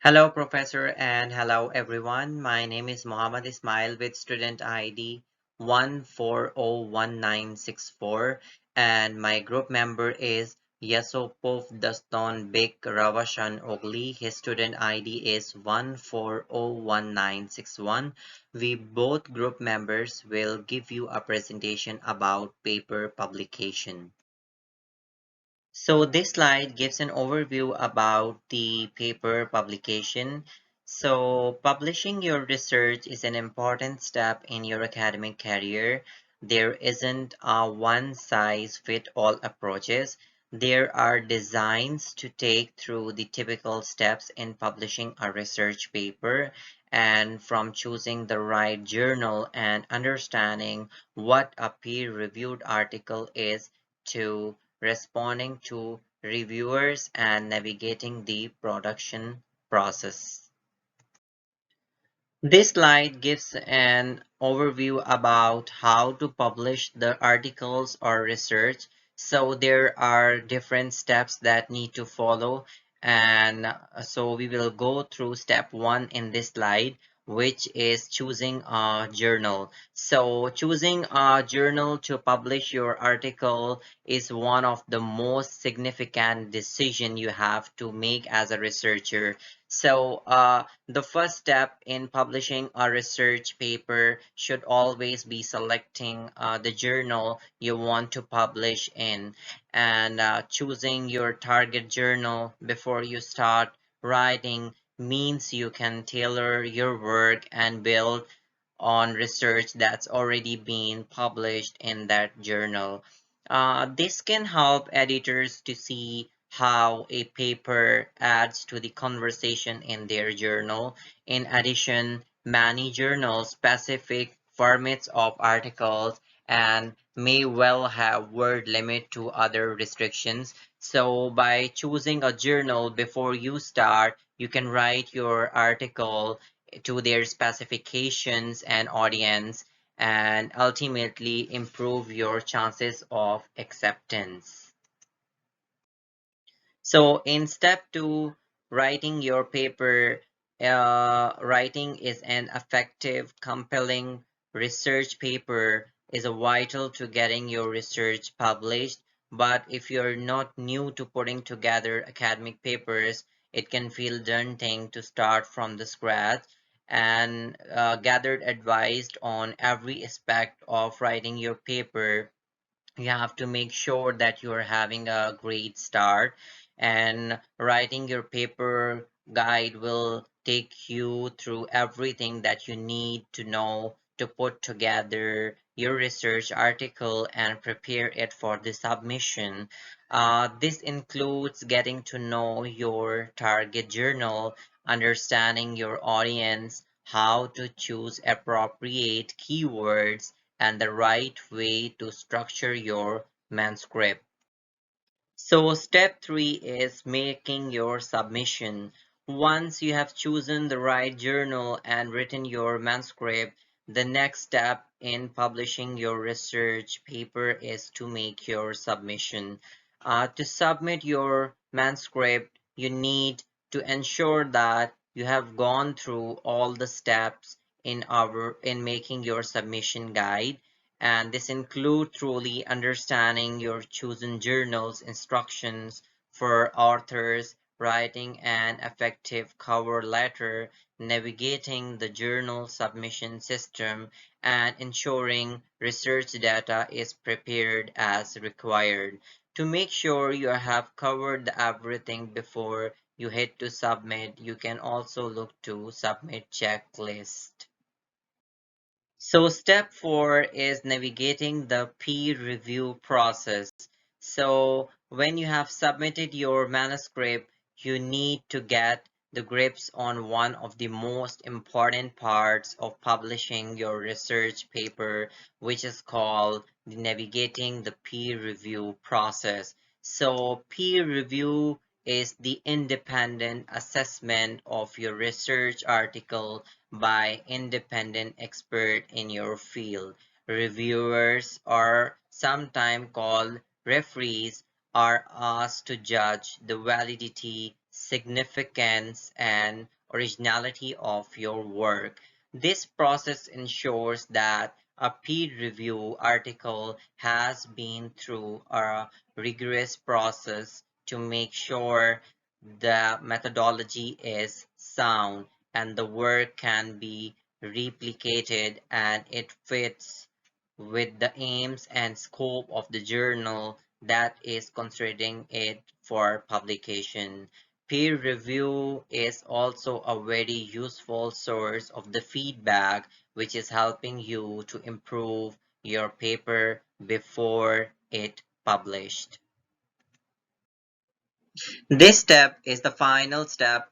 Hello, Professor, and hello, everyone. My name is Mohammed Ismail with student ID 1401964, and my group member is Yasopov Daston Bek Ravashan Ogli. His student ID is 1401961. We both group members will give you a presentation about paper publication. So this slide gives an overview about the paper publication. So publishing your research is an important step in your academic career. There isn't a one-size-fits-all approaches. There are designs to take through the typical steps in publishing a research paper, and from choosing the right journal and understanding what a peer-reviewed article is to responding to reviewers and navigating the production process. This slide gives an overview about how to publish the articles or research. So there are different steps that need to follow, and so we will go through step one in this slide, which is choosing a journal. So choosing a journal to publish your article is one of the most significant decision you have to make as a researcher. So the first step in publishing a research paper should always be selecting the journal you want to publish in, and choosing your target journal before you start writing means you can tailor your work and build on research that's already been published in that journal. This can help editors to see how a paper adds to the conversation in their journal. In addition, many journals specific formats of articles and may well have word limit to other restrictions. So by choosing a journal before you start, you can write your article to their specifications and audience, and ultimately improve your chances of acceptance. So in step two, writing your paper, writing is an effective, compelling research paper is a vital to getting your research published. But if you're not new to putting together academic papers, it can feel daunting to start from the scratch, and gathered advice on every aspect of writing your paper. You have to make sure that you're having a great start, and writing your paper guide will take you through everything that you need to know to put together your research article and prepare it for the submission. This includes getting to know your target journal, understanding your audience, how to choose appropriate keywords, and the right way to structure your manuscript. So step three is making your submission. Once you have chosen the right journal and written your manuscript, the next step in publishing your research paper is to make your submission. To submit your manuscript, you need to ensure that you have gone through all the steps in making your submission guide, and this include truly understanding your chosen journal's instructions for authors, writing an effective cover letter, navigating the journal submission system, and ensuring research data is prepared as required. To make sure you have covered everything before you hit to submit, you can also look to submit checklist. So step four is navigating the peer review process. So when you have submitted your manuscript, you need to get the grips on one of the most important parts of publishing your research paper, which is called the navigating the peer review process. So peer review is the independent assessment of your research article by independent expert in your field. Reviewers, or sometimes called referees, are asked to judge the validity, significance and originality of your work. This process ensures that a peer review article has been through a rigorous process to make sure the methodology is sound and the work can be replicated and it fits with the aims and scope of the journal that is considering it for publication. Peer review is also a very useful source of the feedback which is helping you to improve your paper before it published. This step is the final step,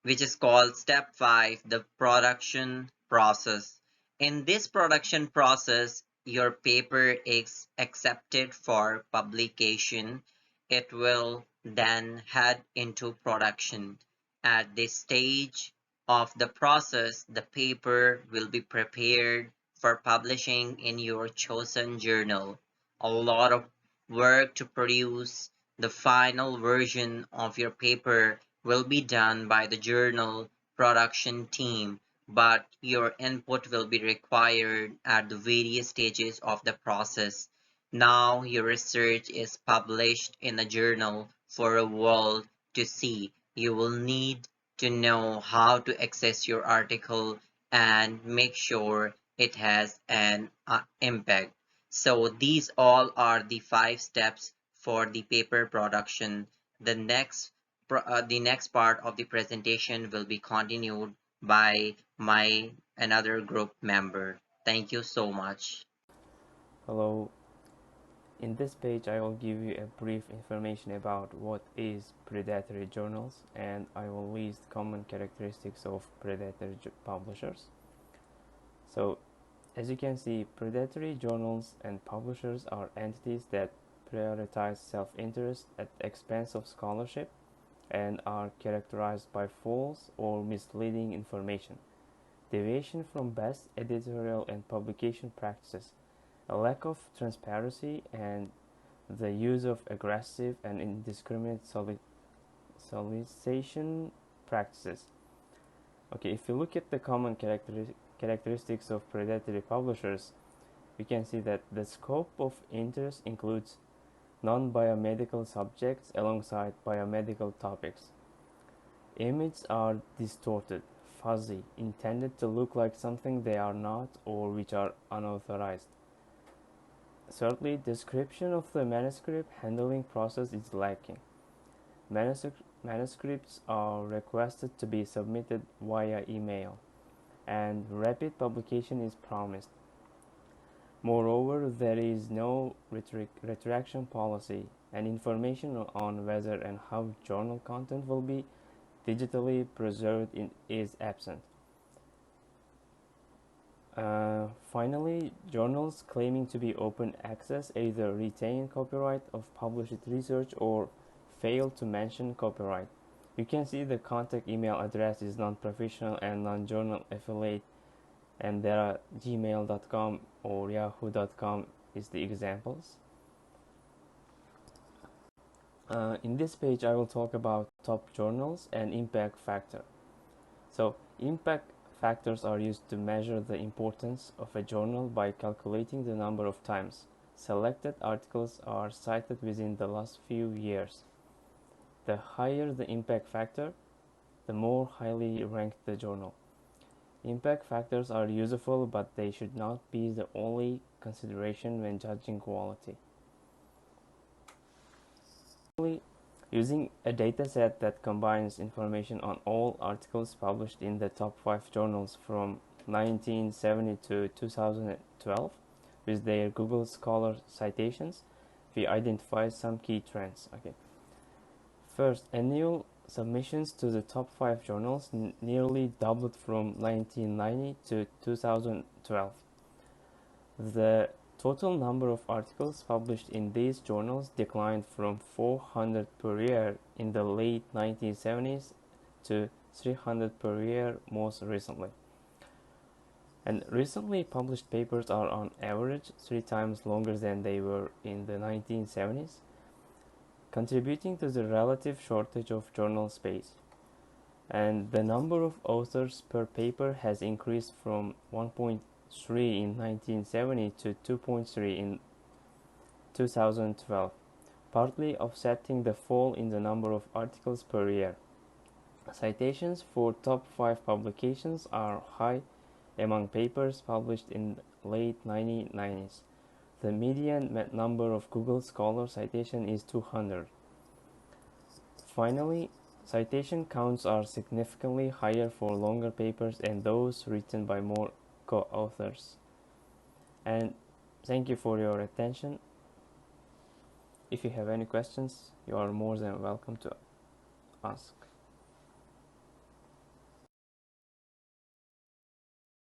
which is called step 5, the production process. In this production process, your paper is accepted for publication. It will then head into production. At this stage of the process, the paper will be prepared for publishing in your chosen journal. A lot of work to produce the final version of your paper will be done by the journal production team, but your input will be required at the various stages of the process. Now your research is published in a journal for a world to see. You will need to know how to access your article and make sure it has an impact. So these all are the 5 steps for the paper production. The next part of the presentation will be continued by my another group member. Thank you so much. Hello, in this page I will give you a brief information about what is predatory journals, and I will list common characteristics of predatory publishers. So, as you can see, predatory journals and publishers are entities that prioritize self-interest at the expense of scholarship and are characterized by false or misleading information, deviation from best editorial and publication practices, a lack of transparency, and the use of aggressive and indiscriminate solicitation practices. Okay, if you look at the common characteristics of predatory publishers, we can see that the scope of interest includes non-biomedical subjects alongside biomedical topics. Images are distorted, fuzzy, intended to look like something they are not, or which are unauthorized. Thirdly, description of the manuscript handling process is lacking. Manuscripts are requested to be submitted via email, and rapid publication is promised. Moreover, there is no retraction policy, and information on whether and how journal content will be digitally preserved is absent. Finally, journals claiming to be open access either retain copyright of published research or fail to mention copyright. You can see the contact email address is non-professional and non-journal affiliate, and there are gmail.com or yahoo.com is the examples. In this page I will talk about top journals and impact factor. So impact factors are used to measure the importance of a journal by calculating the number of times selected articles are cited within the last few years. The higher the impact factor, the more highly ranked the journal. Impact factors are useful, but they should not be the only consideration when judging quality. Using a dataset that combines information on all articles published in the top 5 journals from 1970 to 2012 with their Google Scholar citations, we identify some key trends. Okay. First, annual submissions to the top 5 journals nearly doubled from 1990 to 2012. The total number of articles published in these journals declined from 400 per year in the late 1970s to 300 per year most recently. And recently published papers are on average 3 times longer than they were in the 1970s. contributing to the relative shortage of journal space. And the number of authors per paper has increased from 1.3 in 1970 to 2.3 in 2012, partly offsetting the fall in the number of articles per year. Citations for top 5 publications are high among papers published in late 1990s. The median number of Google Scholar citation is 200. Finally, citation counts are significantly higher for longer papers and those written by more co-authors. And thank you for your attention. If you have any questions, you are more than welcome to ask.